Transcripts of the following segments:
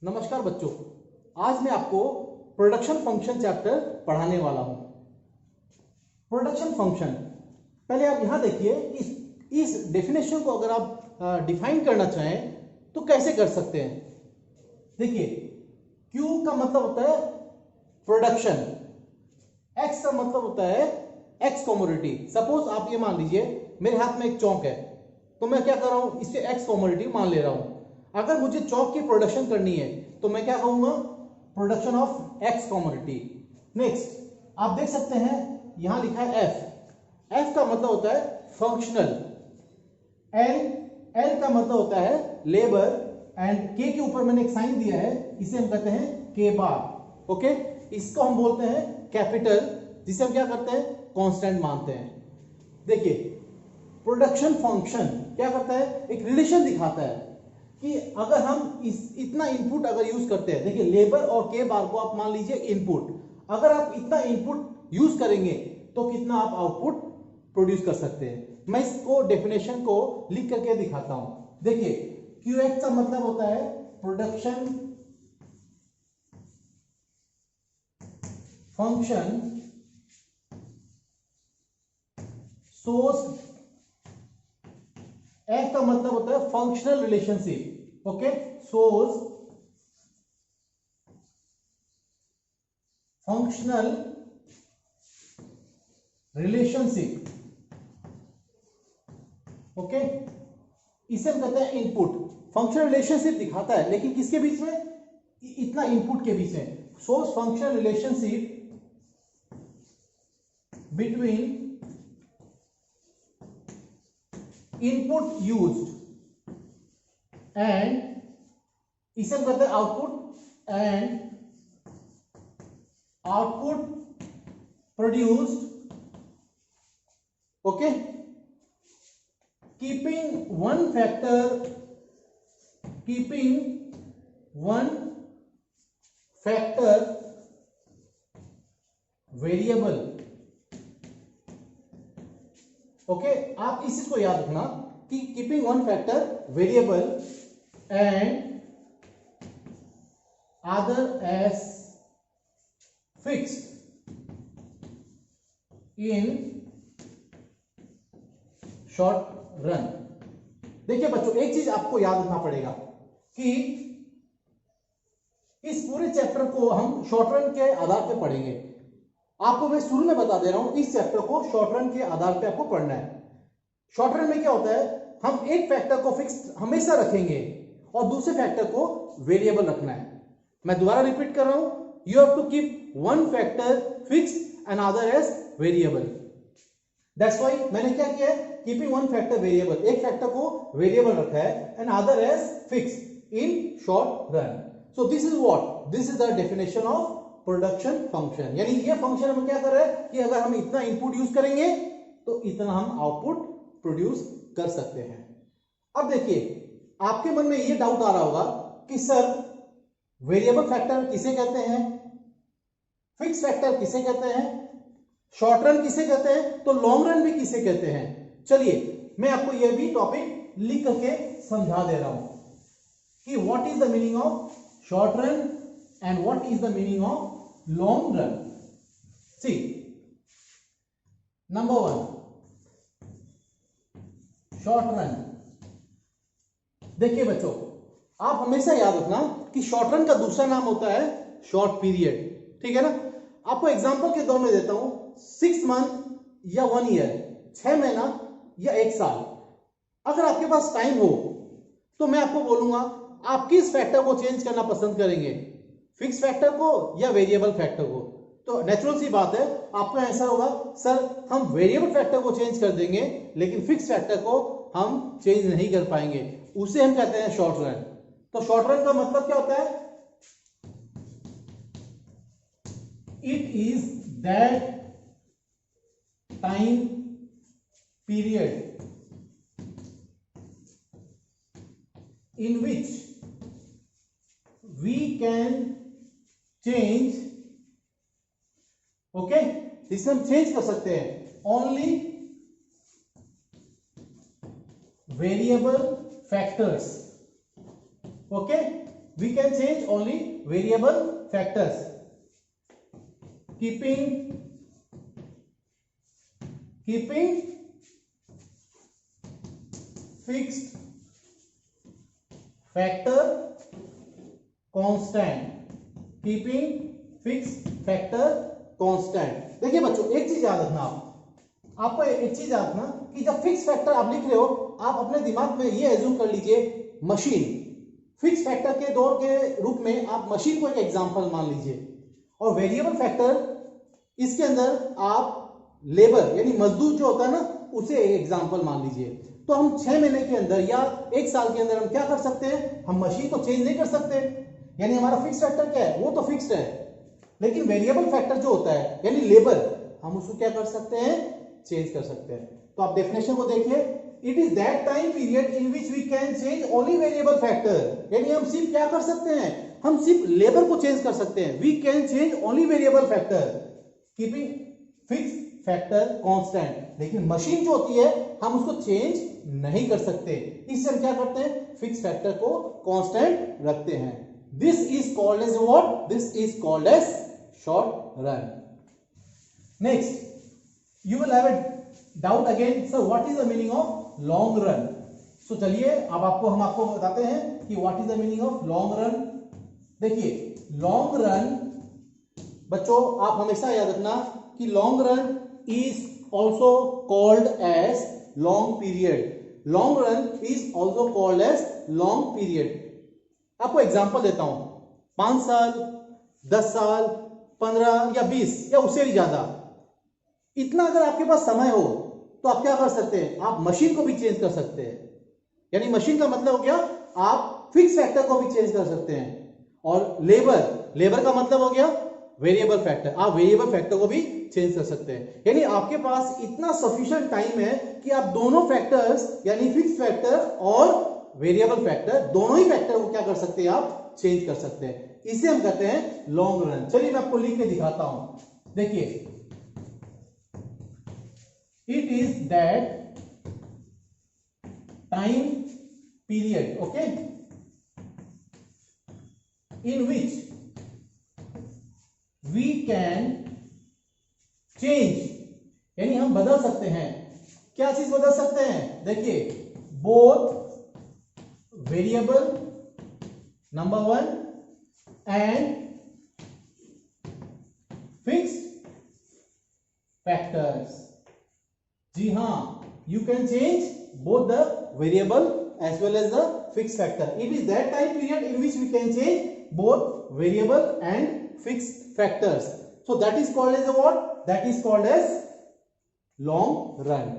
नमस्कार बच्चों, आज मैं आपको प्रोडक्शन फंक्शन चैप्टर पढ़ाने वाला हूं। प्रोडक्शन फंक्शन, पहले आप यहां देखिए, इस डेफिनेशन को अगर आप डिफाइन करना चाहें तो कैसे कर सकते हैं। देखिए, Q का मतलब होता है प्रोडक्शन, X का मतलब होता है एक्स कमोडिटी। सपोज आप ये मान लीजिए मेरे हाथ में एक चौक है, तो मैं क्या कर रहा हूं, इसे एक्स कमोडिटी मान ले रहा हूं। अगर मुझे चौक की प्रोडक्शन करनी है तो मैं क्या कहूंगा, production of x commodity. Next आप देख सकते हैं यहां लिखा है एफ का मतलब होता है फंक्शनल, एल का मतलब होता है लेबर, एंड के ऊपर मैंने एक साइन दिया है, इसे हम कहते हैं के बार। ओके, इसको हम बोलते हैं कैपिटल, जिसे हम क्या करते हैं, कांस्टेंट मानते हैं। देखिए, प्रोडक्शन फंक्शन क्या करता है, एक रिलेशन दिखाता है कि अगर हम इतना इनपुट अगर यूज करते हैं, देखिए लेबर और के बार को आप मान लीजिए इनपुट, अगर आप इतना इनपुट यूज करेंगे तो कितना आप आउटपुट प्रोड्यूस कर सकते हैं। मैं इसको डेफिनेशन को लिख करके दिखाता हूं। देखिए, QX का मतलब होता है प्रोडक्शन फंक्शन सोर्स, F का मतलब होता है functional relationship. Okay, source functional relationship. Okay, इसे हम कहते हैं इनपुट। फंक्शनल रिलेशनशिप दिखाता है, लेकिन किसके बीच में, इतना इनपुट के बीच में। Source functional relationship between input used and, इसे हम कहते हैं output, and output produced. Okay, keeping one factor variable. Okay, आप इस चीज को याद रखना कि keeping one factor variable and other as fixed in short run. देखिए बच्चों, एक चीज आपको याद रखना पड़ेगा कि इस पूरे चैप्टर को हम शॉर्ट रन के आधार पर पढ़ेंगे। आपको मैं शुरू में बता दे रहा हूं, इस चैप्टर को शॉर्ट रन के आधार पे आपको पढ़ना है। शॉर्ट रन में क्या होता है, हम एक फैक्टर को फिक्स हमेशा रखेंगे और दूसरे फैक्टर को वेरिएबल रखना है। मैं दोबारा रिपीट कर रहा हूं, you have to keep one factor fix and other as variable. That's why मैंने क्या किया है, कीपिंग वन फैक्टर वेरिएबल, एक फैक्टर को वेरिएबल रखा है, and other as fix in short run. So this is what, this is the definition of production function. यानी ये फंक्शन हम क्या कर रहे हैं कि अगर हम इतना इनपुट यूज करेंगे तो इतना हम आउटपुट प्रोड्यूस कर सकते हैं। अब देखिए, आपके मन में ये डाउट आ रहा होगा कि सर वेरिएबल फैक्टर किसे कहते हैं, फिक्स फैक्टर किसे कहते हैं, शॉर्ट रन किसे कहते हैं, तो लॉन्ग रन भी किसे कहते हैं। चलिए मैं आपको यह भी टॉपिक लिख करके समझा दे रहा हूं कि what is the meaning of short run and what is the meaning of long run. See, number one, short run. देखिए बच्चों, आप हमेशा याद रखना कि शॉर्ट रन का दूसरा नाम होता है शॉर्ट पीरियड। ठीक है ना, आपको एग्जांपल के दौर में देता हूं, 6 मंथ या 1 ईयर, 6 महीना या 1 साल। अगर आपके पास टाइम हो तो मैं आपको बोलूंगा आप किस फैक्टर को चेंज करना पसंद करेंगे, फिक्स फैक्टर को या वेरिएबल फैक्टर को। तो नेचुरल सी बात है, आपका आंसर होगा सर हम वेरिएबल फैक्टर को चेंज कर देंगे लेकिन फिक्स फैक्टर को हम चेंज नहीं कर पाएंगे, उसे हम कहते हैं शॉर्ट रन। तो शॉर्ट रन का मतलब क्या होता है, it is that time period in which we can change, okay, जिसे हम चेंज कर सकते हैं only variable factors. Okay, we can change only variable factors, keeping fixed factor constant, keeping fixed factor constant। देखिए बच्चों एक चीज याद रखना, आपको एक चीज याद रखना कि जब फिक्स फैक्टर आप लिख रहे हो, आप अपने दिमाग में ये एज्यूम कर लीजिए मशीन, फिक्स फैक्टर के दौर के रूप में आप मशीन को एक एग्जांपल मान लीजिए, और वेरिएबल फैक्टर इसके अंदर आप लेबर यानी मजदूर जो होता है ना उसे एक एग्जांपल मान लीजिए। तो हम 6 महीने के अंदर या 1 साल के अंदर हम क्या कर सकते हैं, हम मशीन को चेंज नहीं कर सकते, यानी हमारा फिक्स फैक्टर क्या है, वो तो फिक्स्ड है, लेकिन वेरिएबल फैक्टर जो होता है यानी लेबर, हम उसको क्या कर सकते हैं, चेंज कर सकते हैं। तो आप डेफिनेशन को देखिए, it is that time period in which we can change only variable factor, यानी हम सिर्फ क्या कर सकते हैं, हम सिर्फ लेबर को चेंज कर सकते हैं। We can change only variable factor keeping fix factor constant, लेकिन मशीन जो होती है हम उसको चेंज नहीं कर सकते, इससे हम क्या करते हैं, फिक्स फैक्टर को कांस्टेंट रखते हैं। This is called as what, this is called as short run. Next you will have a doubt again, sir what is the meaning of long run? So चलिए अब हम आपको बताते हैं कि what is the meaning of long run। देखिए long run बच्चों आप हमेशा याद रखना कि long run is also called as long period, long run is also called as long period। आपको एग्जांपल देता हूं, 5 साल 10 साल 15 या 20 या उससे भी ज्यादा, इतना अगर आपके पास समय हो तो आप क्या कर सकते हैं, आप मशीन को भी चेंज कर सकते हैं, यानी मशीन का मतलब हो गया आप फिक्स फैक्टर को भी चेंज कर सकते हैं, और लेबर का मतलब हो गया वेरिएबल फैक्टर, आप वेरिएबल फैक्टर को भी चेंज कर सकते हैं। यानी आपके पास इतना सफिशिएंट टाइम है कि आप दोनों फैक्टर्स यानी फिक्स फैक्टर और वेरिएबल फैक्टर दोनों ही फैक्टर को क्या कर सकते हैं, आप चेंज कर सकते हैं, इसे हम कहते हैं लॉन्ग रन। चलिए मैं आपको लिख के दिखाता हूं, देखिए it is that time period, okay, in which we can change, यानी हम बदल सकते हैं, क्या चीज बदल सकते हैं, देखिए both variable number 1 and fixed factors। जी हाँ, you can change both the variable as well as the fixed factor। It is that time period in which we can change both variable and fixed factors, so that is called as a what, that is called as long run।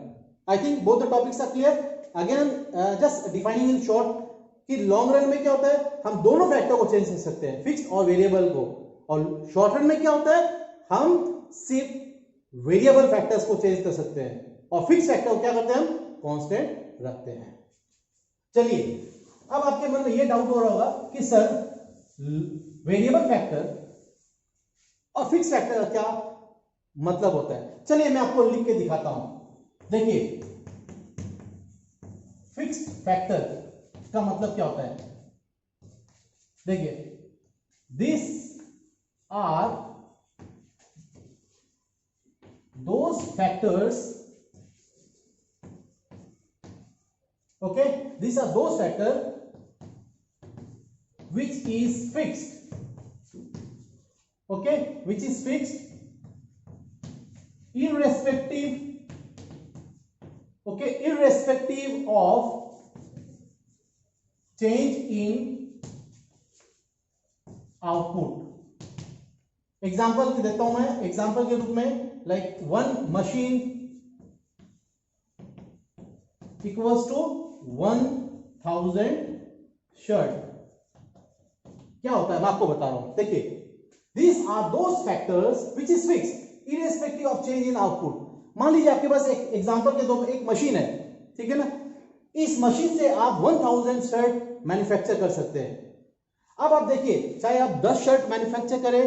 I think both the topics are clear। Again just defining in short कि long run में क्या होता है, हम दोनों factor को change कर सकते हैं, फिक्स और वेरिएबल को, और शॉर्ट रन में क्या होता है, हम सिर्फ वेरिएबल फैक्टर्स को चेंज कर सकते हैं, और फिक्स फैक्टर को क्या करते हैं, हम कांस्टेंट रखते हैं। चलिए अब आपके मन में ये डाउट हो रहा होगा कि सर वेरिएबल फैक्टर और फिक्स फैक्टर का क्या मतलब होता है। चलिए मैं आपको लिख के दिखाता हूं, देखिए फिक्स फैक्टर का मतलब क्या होता है, देखिए this are those factors, okay, these are those factor which is fixed, okay, which is fixed irrespective, okay, irrespective of change in output। Example देता हूं मैं, एग्जांपल के रूप में like 1 machine equals to 1000 shirt. क्या होता है मैं आपको बता रहा हूं, देखिए these are those factors which is fixed irrespective of change in output। मान लीजिए आपके पास एक एग्जांपल के दो, एक मशीन है, ठीक है ना, इस मशीन से आप 1000 शर्ट मैन्युफैक्चर कर सकते हैं। अब आप देखिए, चाहे आप 10 शर्ट मैन्युफैक्चर करें,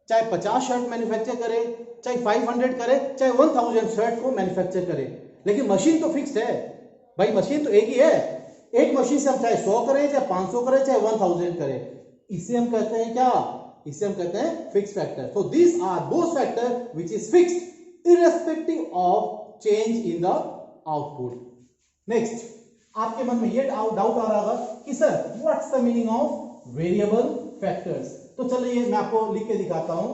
चाहे 50 शर्ट मैन्युफैक्चर करें, चाहे 500 करें, चाहे 1000 शर्ट को मैन्युफैक्चर करें, लेकिन मशीन तो फिक्स्ड है भाई, मशीन तो एक ही है, एक मशीन से हम चाहे 100 करें, चाहे 500 करें, चाहे 1000 करें, इसे हम कहते हैं क्या? इसे हम कहते हैं fix factor. So this are those factor which is fixed irrespective of change in the output. Next, आपके मन में ये डाउट आ रहा होगा कि sir what's the meaning of variable factors. तो चलिए मैं आपको लिख के दिखाता हूं.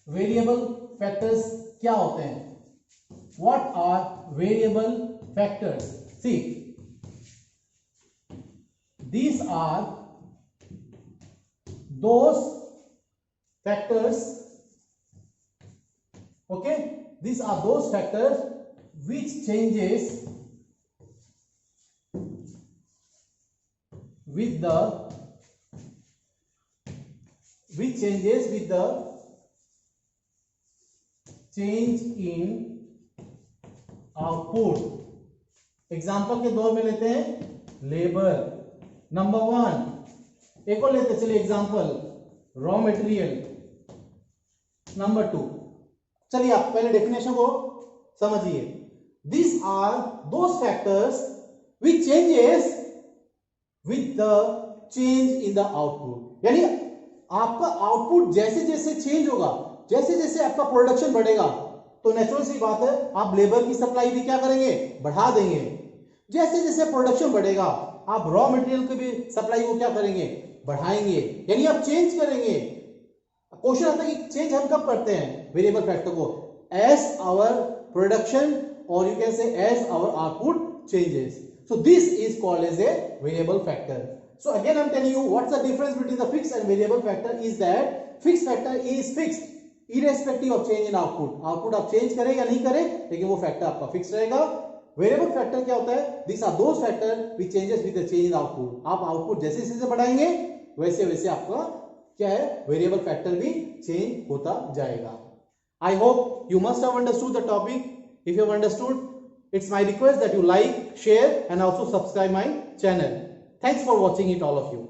वेरिएबल फैक्टर्स क्या होते हैं? What are variable factors? See, these are those factors, okay, these are those factors which changes with the change in output. Example के दौर में लेते हैं लेबर, नंबर 1. एक और लेते चलिए एग्जाम्पल, रॉ मटेरियल, नंबर 2. चलिए आप पहले डेफिनेशन को समझिए. This are those factors which changes with the change in the output. यानी आपका आउटपुट जैसे जैसे चेंज होगा, जैसे जैसे आपका प्रोडक्शन बढ़ेगा, तो नेचुरल सी बात है आप लेबर की सप्लाई भी क्या करेंगे? बढ़ा देंगे. जैसे जैसे प्रोडक्शन बढ़ेगा आप रॉ मटेरियल की भी सप्लाई को क्या करेंगे? बढ़ाएंगे. यानी आप चेंज करेंगे. क्वेश्चन आता है कि चेंज हम कब करते हैं वेरिएबल फैक्टर को? As our production or you can say as our output changes. So this is called as a variable factor. So again I am telling you what's the difference between the fixed and variable factor is that fixed factor is fixed irrespective of change in output. Output आप change करें या नहीं करें, लेकिन वो factor आपका fix रहेगा. Variable factor क्या होता है? This are those factor which changes with the change in output. आप आउटपुट जैसे जैसे बढ़ाएंगे वैसे वैसे आपका क्या है? वेरिएबल फैक्टर भी चेंज होता जाएगा. I hope you must have understood the topic. If you have understood, it's my request that you like, share and also subscribe my channel. Thanks for watching it, all of you.